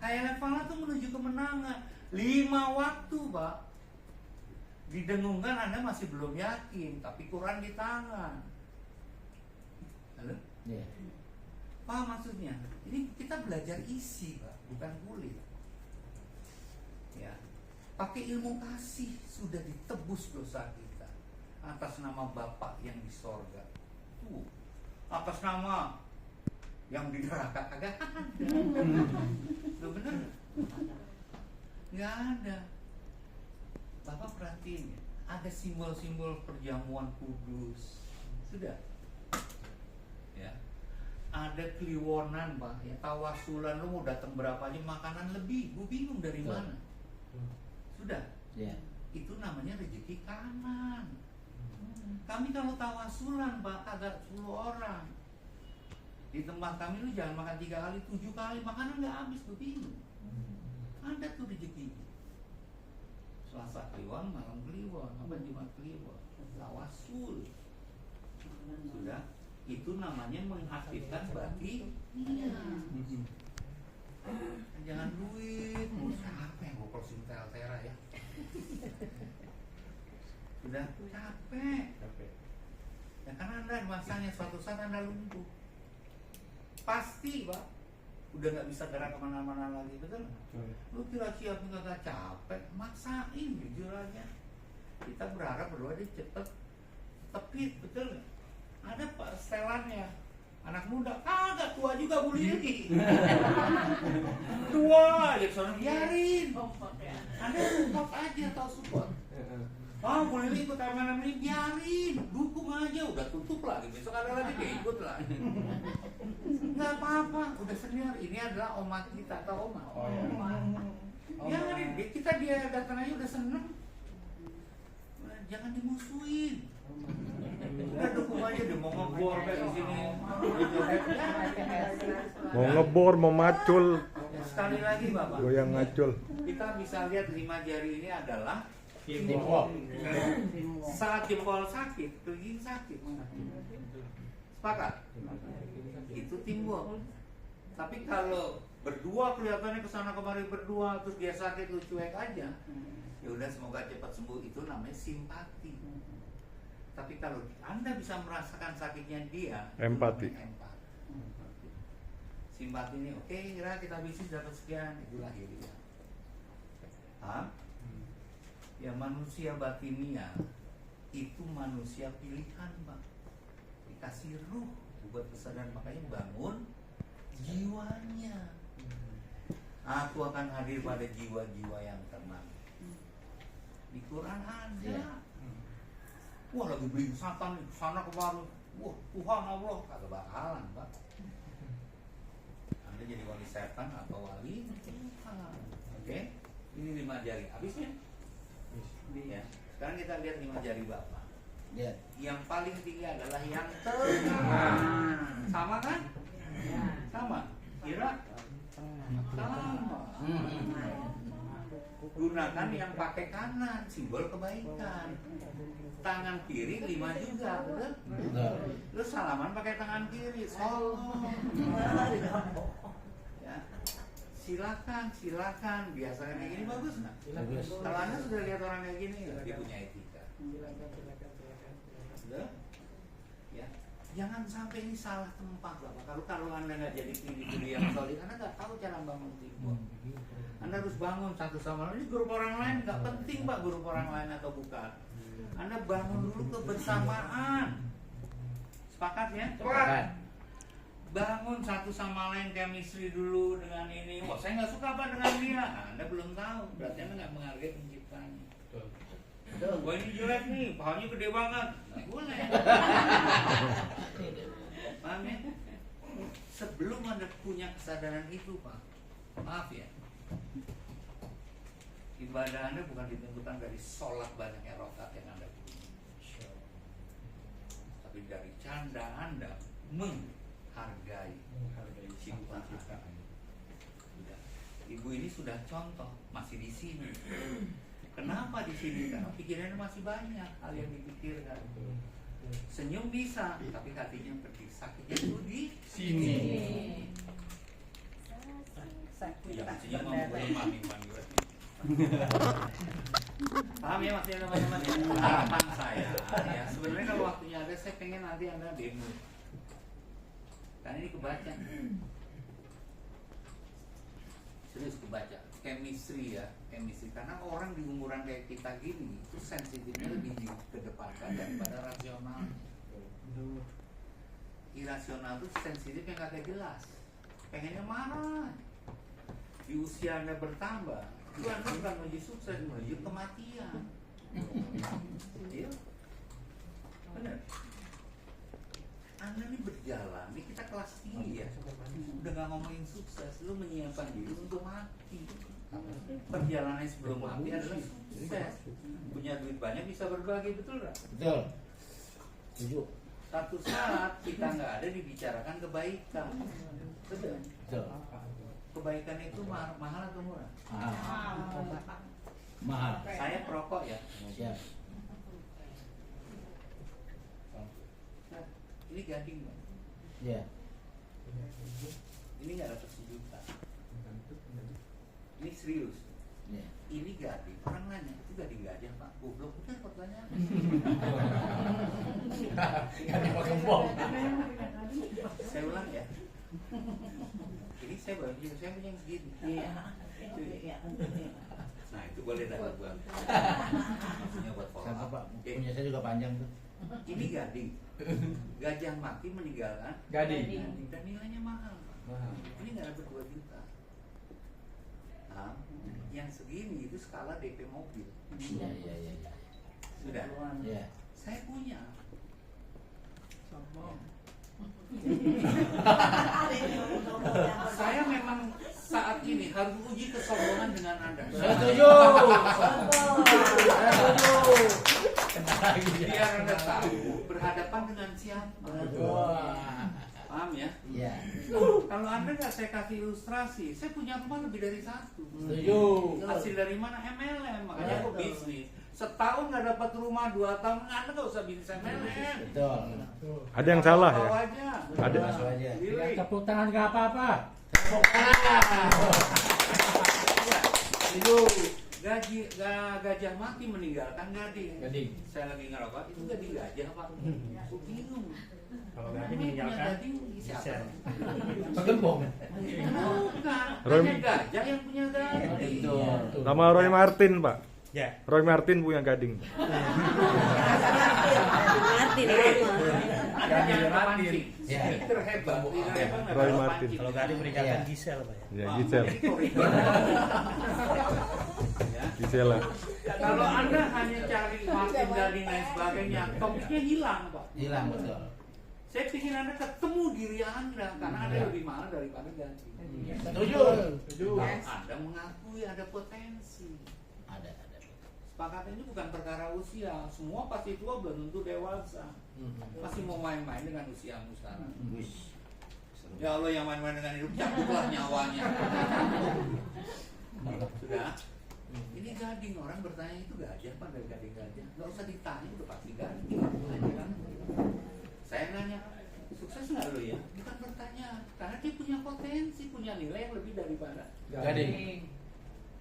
Hayal falah itu menuju kemenangan. 5 waktu, Pak. Didengungkan Anda masih belum yakin, tapi Quran di tangan. Halo? Iya. Apa maksudnya? Ini kita belajar isi, Pak, bukan kulit. Ya. Pakai ilmu kasih sudah ditebus dosa kita atas nama Bapa yang di sorga. Tuh. Atas nama yang di neraka kagak ada. Loh bener? Nggak ada. Bapak perhatiin ya, ada simbol-simbol perjamuan kudus. Sudah. Ya. Ada kliwonan, Pak, ya, tawasulan, lu mau datang berapa aja makanan lebih, gue bingung dari mana. Sudah. Iya. Itu namanya rezeki kanan. Kami kalau tawasulan, Pak, agak 10 orang. Di tempat kami lu jangan makan 3 kali, 7 kali, makanan nggak habis, gue bingung. Ada tuh rezeki. Selasa kliwon, malam kliwon, apa Jumat kliwon, tawasul. Sudah. Itu namanya mengaktifkan batin. Iya. Jangan duit. Siapa yang gue closing tera ya? Sudah capek. Ya karena Anda masanya suatu saat Anda lumpuh. Pasti, Pak. Udah nggak bisa gerak kemana-mana lagi, betul? Lu kira siap nggak capek? Maksain jujur aja. Kita berharap berdoa dia cepet tepit, betul nggak? Ada Pak setelannya, anak muda, kagak tua juga Bu Lili. Tua, ya soalnya biarin. Anda support aja, tahu support. Oh, Bu Lili ikut MLM ini, biarin, dukung aja, udah tutup lagi, besok ada lagi dia ikut lah. Nggak apa-apa, udah senior, ini adalah oma kita atau oma. Oh ya. Biarin, kita dia datang aja udah seneng. Jangan dimusuhin. Udah dukung aja deh, mau ngebor kayak di sini. Mau ngebor, mau macul, Sekali lagi Bapak, goyang ngacul. kita bisa lihat 5 jari ini adalah Timbul. saat jempol sakit, gigi sakit. Sepakat? Itu timbul. Tapi kalau berdua kelihatannya kesana kemari berdua, terus dia sakit lu cuek aja, ya udah semoga cepat sembuh, itu namanya simpati. Tapi kalau Anda bisa merasakan sakitnya dia, Empati. itu namanya empati. Simpati ini, oke, kira kita bisnis dapat sekian, itulah dia. Hah? Ya manusia batinia itu manusia pilihan, Pak. Dikasih ruh buat kesadaran, makanya bangun jiwanya. Aku akan hadir pada jiwa-jiwa yang tenang. Di Quran ada. Wah, lagi beli satan nih, sana kemari. Wah, Tuhan Allah, kagak bakalan, Pak. Anda jadi wali setan atau wali Tuhan. Oke? Ini 5 jari. Habisnya? Ya. Sekarang kita lihat 5 jari Bapak. Iya. Yang paling tinggi adalah yang tengah. Sama kan? Sama. Kira? Sama. Gunakan yang pakai kanan, simbol kebaikan. Tangan kiri 5 juga, betul? Lu salaman pakai tangan kiri, Salam. Ya. Silakan. Biasanya kayak gini bagus nggak? Bagus. Kalau Anda sudah lihat orang kayak gini, dia punya etika. Sudah? Ya. Jangan sampai ini salah tempat, Bapak. Kalau Anda nggak jadi pilih yang solid, Anda nggak tahu cara bangun tim. Anda harus bangun satu sama lain. Ini grup orang lain nggak penting, Pak, grup orang lain atau bukan. Anda bangun dulu kebersamaan. Sepakat ya? Sepakat. Bangun satu sama lain chemistry dulu dengan ini. Wah, saya nggak suka apa dengan dia. Anda belum tahu, berarti Anda nggak menghargai penciptanya. Wah, ini jelek nih, pahanya gede banget. Nggak boleh. Paham ya? Sebelum Anda punya kesadaran itu, Pak, maaf ya, ibadah Anda bukan ditentukan dari sholat banyaknya rakaat yang Anda punya, tapi dari canda Anda menghargai ciptaan. Ibu ini sudah contoh, masih di sini. Kenapa di sini? Karena pikirannya masih banyak hal yang dipikirkan. Senyum bisa, tapi hatinya pergi. Sakitnya itu di sini. Ya, maksudnya mau mami paham ya maksudnya teman-teman ya? Harapan saya ya sebenarnya kalau waktunya ada saya pengen nanti Anda demo karena ini kebaca serius kebaca chemistry ya chemistry karena orang di umuran kayak kita gini itu sensitifnya lebih dikedepankan daripada rasional. Irasional itu sensitif yang kagak jelas pengennya marah di usia Anda bertambah itu Anda bukan menuju sukses menuju kematian. Iya benar Anda nih berjalan nih kita kelas tinggi ya udah gak ngomongin sukses lu menyiapkan diri untuk mati. Perjalanan sebelum mati adalah sukses punya duit banyak bisa berbagi betul gak? Betul. Setuju. Satu saat kita nggak ada dibicarakan kebaikan. Betul. Betul. Kebaikan itu mahal atau murah? Mahal. Saya perokok ya. Siap. Nah, ini gading Bang. Ya. Ini nggak dapat sejuta. Ini serius. Ya. Ini gading. Orang nanya itu gading gajah Pak. Goblok itu pertanyaan. Gading pakai bom. Saya ulang ya. Ini saya baru saya punya yang segini. Nah itu boleh dapat buat. Maksudnya buat follow Sama up. Pak. Oke. Punya saya juga panjang tuh. Ini gading. Gajah mati meninggalkan Gading. dan nilainya mahal. Mahal. Ini nggak dapat 2 juta. Nah, yang segini itu skala DP mobil. Iya, iya, iya. Sudah. Ya. Saya punya. Saya memang saat ini harus uji kesombongan dengan Anda. Saya setuju. Saya setuju. Biar Anda tahu berhadapan dengan siapa. Wah. Paham ya? Iya. Kalau Anda nggak saya kasih ilustrasi, saya punya rumah lebih dari 1. Setuju. Hasil dari mana? MLM, makanya aku bisnis. Setahun nggak dapat rumah, 2 tahun Anda nggak usah bisnis MLM. Betul. Ada yang salah ya? Bawa aja. Ada. Masuk aja. Pilih. Tepuk tangan gak apa-apa. Setuju. Gajah mati meninggalkan gading. Gading. Saya lagi ngerokok, itu gading gajah Pak. Aku bingung. Kalau Namanya gading punya meninggalkan gading siapa? Pakai bom. Bukan, Roy- hanya gajah yang punya gading. Betul. Nama Roy Martin, Pak. Ya. Roy Martin punya gading. Martin Anda jangan Martin. pancing. Ya. Speaker hebat. Speaker hebat nggak Roy kalau Martin. pancing. Kalau gading meninggalkan Iya. Gisel Pak ya. Ya, Wah, Gisel. jadi koridor. Ya. Gisela. Kalau Anda hanya cari Martin gading dan sebagainya, topiknya hilang Pak. Hilang betul. Saya ingin Anda ketemu diri Anda karena Anda Ya. lebih mahal daripada gading. Setuju. Anda mengakui ada potensi. Ada. Sepakat ini bukan perkara usia. Semua pasti tua belum tentu dewasa. Masih mau main-main dengan usiamu sekarang. Wish. Ya Allah yang main-main dengan hidup cabutlah nyawanya. Sudah. Ini gading orang bertanya itu gajah Pak dari gading gajah. Gak usah ditanya udah pasti gading. Saya nanya sukses nggak lo ya? Bukan bertanya karena dia punya potensi, punya nilai yang lebih daripada Gading.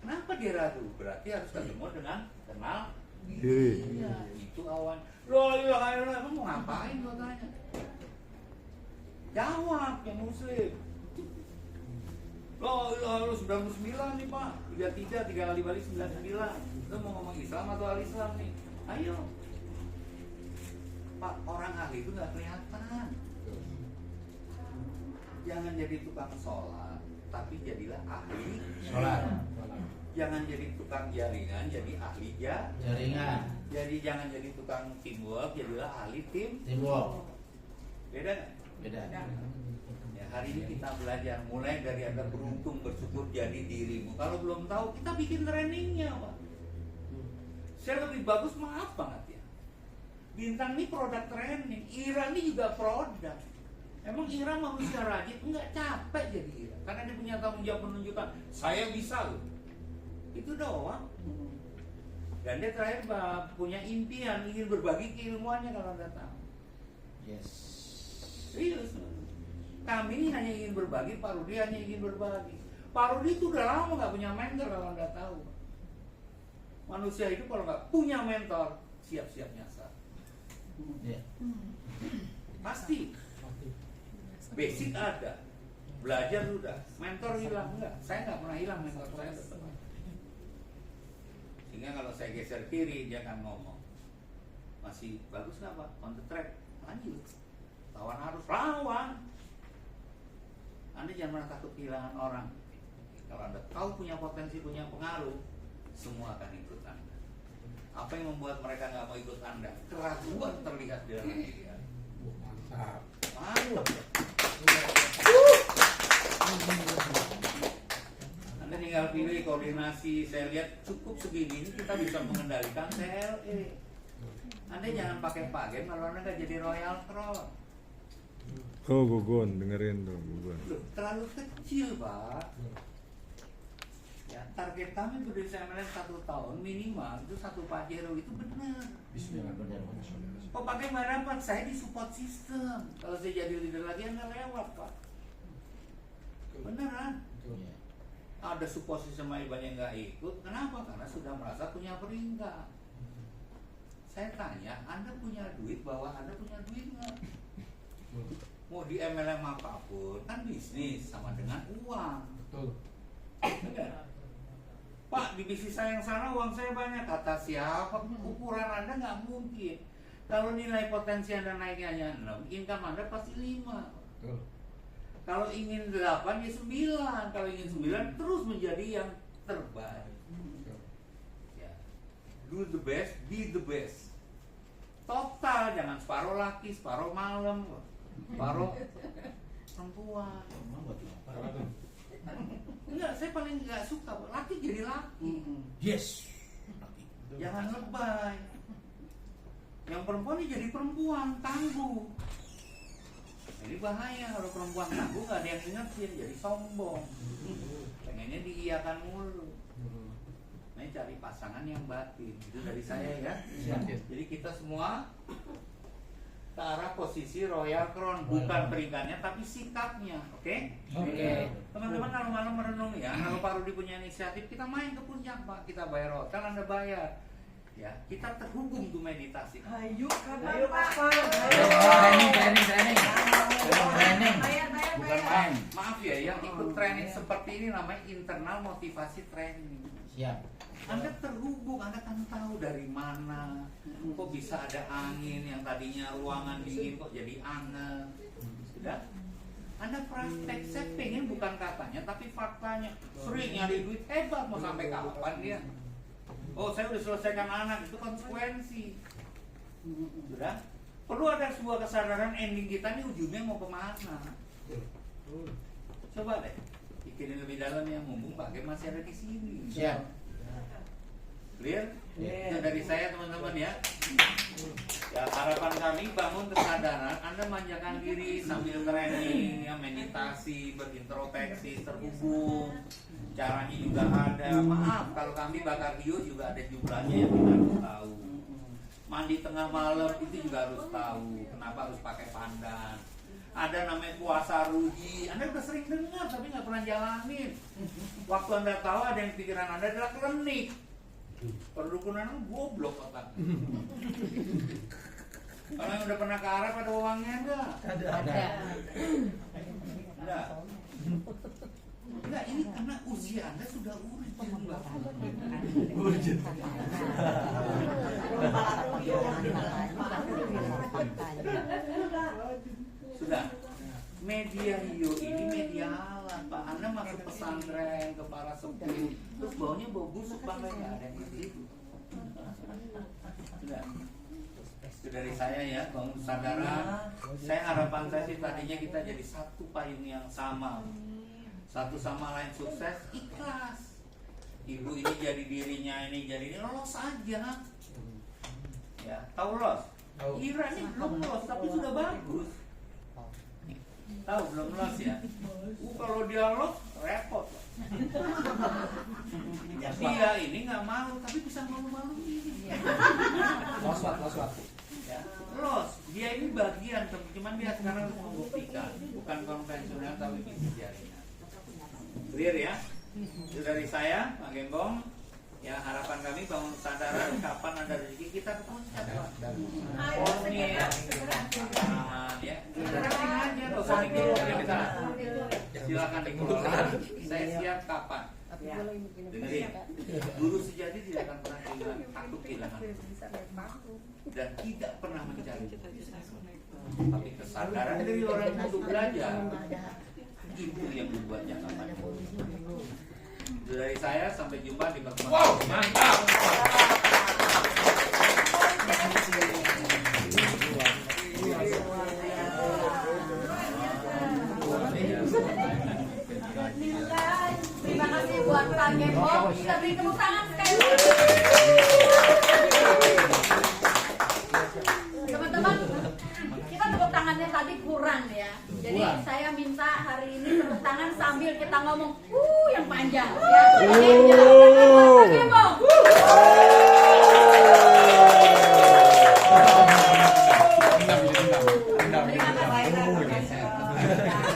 Kenapa dia ragu? Berarti harus ketemu dengan kenal Diri. Iya, itu awan. Loh, iya, emang mau ngapain lo tanya? Jawab yang muslim. Loh, lo 99 nih Pak. 33, 3 kali balik 99. Lo mau ngomong Islam atau al-Islam nih? Ayo. Pak, orang ahli itu nggak kelihatan. Jangan jadi tukang sholat, tapi jadilah ahli Sholat. Jangan jadi tukang jaringan, jadi ahli Jaringan. Jadi jangan jadi tukang teamwork, jadilah ahli tim. Teamwork. Beda nggak? Beda. Ya, hari ini kita belajar mulai dari Anda beruntung, bersyukur jadi dirimu. Kalau belum tahu, kita bikin trainingnya, Pak. Saya lebih bagus, maaf banget ya. Bintang ini produk training, Ira ini juga produk. Emang Ira manusia rajin? Enggak, capek jadi Ira. Karena dia punya tanggung jawab menunjukkan, saya bisa loh. Itu doang. Dan dia terakhir punya impian, ingin berbagi keilmuannya kalau Anda tahu. Yes. Serius. Kami ini hanya ingin berbagi, Pak Rudi hanya ingin berbagi. Pak Rudi itu udah lama nggak punya mentor kalau Anda tahu. Manusia itu kalau nggak punya mentor, siap-siap nyasar. Ya. Pasti. Basic ada, belajar sudah, mentor hilang enggak? Saya nggak pernah hilang mentor saya tetap. Sehingga kalau saya geser kiri dia akan ngomong, masih bagus nggak Pak? On the track, lanjut. Lawan harus lawan. Anda jangan pernah takut kehilangan orang. Kalau Anda tahu punya potensi, punya pengaruh, semua akan ikut Anda. Apa yang membuat mereka nggak mau ikut Anda? Keraguan terlihat di dalam diri Anda. Mantap. Mantap. Anda tinggal pilih koordinasi. Saya lihat cukup segini ini kita bisa mengendalikan CLE. Anda jangan pakai pagen kalau Anda nggak jadi Royal Crown. Oh Gugun, dengerin tuh Gugun. Loh, terlalu kecil Pak. Ya, target kami berdiri MLM 1 tahun minimal itu 1 Pajero itu benar. Benar. Kok pakai harapan saya di support system. Kalau saya jadi leader lagi Anda lewat Pak. Beneran. Ya. Ada support system lain banyak nggak ikut. Kenapa? Karena sudah merasa punya peringkat. Saya tanya, Anda punya duit bahwa Anda punya duit nggak? Mau di MLM apapun kan bisnis sama dengan uang. Betul. Benar? Pak, di bisnis saya yang sana uang saya banyak. Kata siapa? Ukuran Anda nggak mungkin. Kalau nilai potensi Anda naiknya hanya 6, income Anda pasti 5. Betul. Kalau ingin 8 ya 9. Kalau ingin 9 terus menjadi yang terbaik. Ya. Do the best, be the best. Total, jangan separuh laki, separuh malam, separuh perempuan. Enggak, saya paling nggak suka laki jadi laki. Yes. Jangan lebay. Yang perempuan ini jadi perempuan, tangguh. Ini bahaya kalau perempuan tangguh nggak ada yang ingetin, jadi sombong. Pengennya diiyakan mulu. Nah, cari pasangan yang batin. Itu dari saya ya. Jadi kita semua ke arah posisi Royal Crown, bukan peringkatnya tapi sikapnya, oke? Oke. Teman-teman kalau malam merenung ya, kalau Pak Rudi punya inisiatif, kita main ke puncak Pak, kita bayar hotel, Anda bayar. Ya, kita terhubung tuh meditasi. Ayo Ayo, Pak. Training. Bukan main. Maaf ya, yang ikut training seperti ini namanya internal motivasi training. Siap. Anda terhubung, Anda kan tahu dari mana. Kok bisa ada angin yang tadinya ruangan dingin kok jadi anget. Sudah? Anda praktek, saya pengen bukan katanya tapi faktanya. Sering nyari duit hebat, mau sampai kapan dia? Oh, saya udah selesaikan anak, itu konsekuensi. Sudah? Perlu ada sebuah kesadaran ending kita nih ujungnya mau kemana. Coba deh pikirin lebih dalam ya, mumpung Pak Gem masih ada di sini. Siap. Clear? Itu dari saya teman-teman ya. Ya, harapan kami bangun kesadaran, Anda manjakan diri sambil training, ya, meditasi, berintrospeksi, terhubung. Caranya juga ada. Maaf kalau kami bakar hiu juga ada jumlahnya yang kita harus tahu. Mandi tengah malam itu juga harus tahu. Kenapa harus pakai pandan? Ada namanya puasa rugi. Anda udah sering dengar tapi nggak pernah jalanin. Waktu Anda tahu ada yang pikiran Anda adalah klinik. Perdukunan goblok otak. Kalau yang udah pernah ke Arab ada uangnya enggak? Ada. Enggak. Enggak, ini karena usia Anda sudah urut Mbak. Sudah. Media Hio ini media alam Pak. Anda masuk pesantren ke para sepuh, terus baunya bau busuk Pak, nggak ada yang di situ. Sudah. Itu dari saya ya, bangun kesadaran. Saya harapan saya sih tadinya kita jadi satu payung yang sama, satu sama lain sukses, ikhlas. Ibu ini jadi dirinya, ini jadi ini, lolos aja. Ya, tahu lolos? Ira ini belum lolos tapi sudah bagus. Tahu belum lolos ya? Kalau dia lolos repot. Dia ini nggak malu tapi bisa malu-maluin. Los. Ya, lolos. Dia ini bagian, cuman dia sekarang harus membuktikan bukan konvensional tapi bisnis jaringan. Clear ya? Itu dari saya, Pak Gembong. Ya, harapan kami Bangun Nusantara kapan ada rezeki kita puncak. Pokoknya ya. Ya, rekening aja, nggak usah mikir kita. Silakan dikeluarkan. Saya siap kapan. Dengerin, guru sejati tidak akan pernah kehilangan, takut kehilangan dan tidak pernah mencari. Tapi kesadaran dari orang untuk belajar itu yang membuatnya aman. Itu dari saya, sampai jumpa di pertemuan. Wow, mantap. Terima kasih buat Pak Gembong. Kita beri tepuk tangan sekali lagi. Teman-teman, kita tepuk tangannya tadi kurang ya. Jadi saya minta hari ini tepuk tangan sambil kita ngomong yang panjang ya. Jadi Pak Gembong.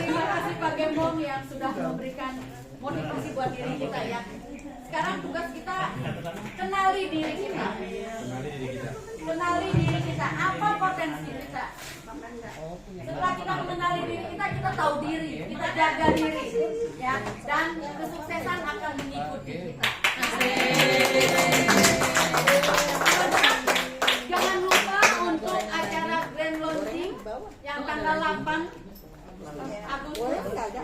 Terima kasih Pak Gembong yang sudah memberikan motivasi buat diri kita ya. Sekarang tugas kita kenali diri kita. Kenali diri kita. Apa potensi kita? Setelah kita mengenali diri kita, kita tahu diri, kita jaga diri, ya. Dan kesuksesan akan mengikuti kita. Jangan lupa untuk acara grand launching yang tanggal 8 Agustus ya,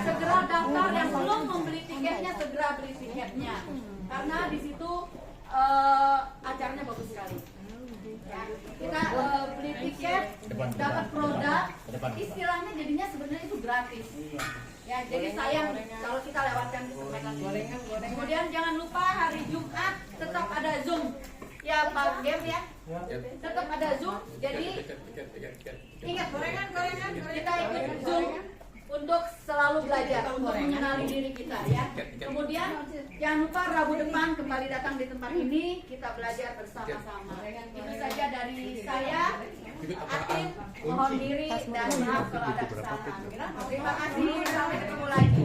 segera daftar. Yang belum membeli tiketnya segera beli tiketnya karena di situ acaranya bagus sekali ya. Kita beli tiket dapat produk, istilahnya jadinya sebenarnya itu gratis ya, jadi sayang kalau kita lewatkan kesempatan ini. Kemudian jangan lupa hari Jumat tetap ada Zoom ya Pak Gem ya, tetap ada Zoom. Jadi ingat gorengan kita ikut Zoom untuk selalu belajar, untuk mengenali diri kita ya. Kemudian jangan lupa Rabu depan kembali datang di tempat ini, kita belajar bersama-sama. Itu saja dari saya. Atin mohon diri dan maaf kalau ada kesalahan. Terima kasih, sampai ketemu lagi.